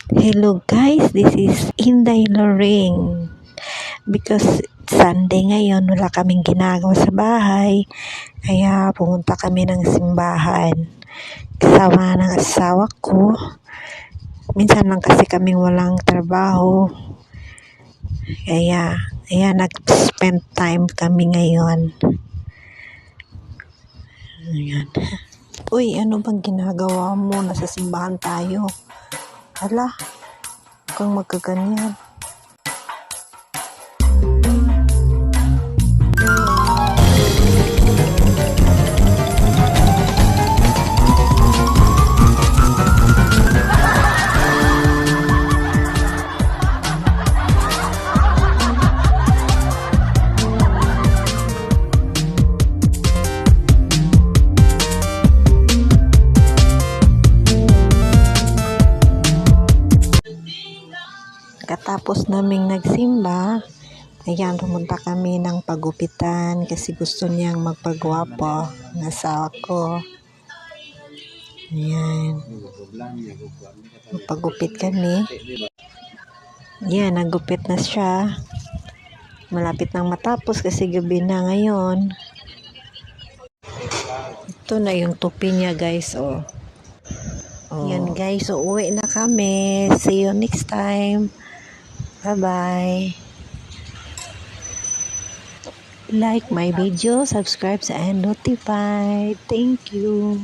Hello guys, this is Inday Loring. Because Sunday ngayon, wala kaming ginagawa sa bahay. Kaya pumunta kami ng simbahan. Kasama ng asawa ko. Minsan lang kasi kaming walang trabaho. Kaya nag-spend time kami ngayon. Ayan. Uy, ano bang ginagawa mo? Nasa simbahan tayo. Hala, kang magkaganyan. Katapos naming nagsimba, ayan, pumunta kami ng pagupitan kasi gusto niyang magpagwapo ng asawa ko. Ayan. Magpagupit kami. Ayan, nagupit na siya. Malapit nang matapos kasi gabi na ngayon. Ito na yung tupi niya, guys, oh. Yan, guys, so uwi na kami. See you next time. Bye-bye. Like my video, subscribe and notify. Thank you.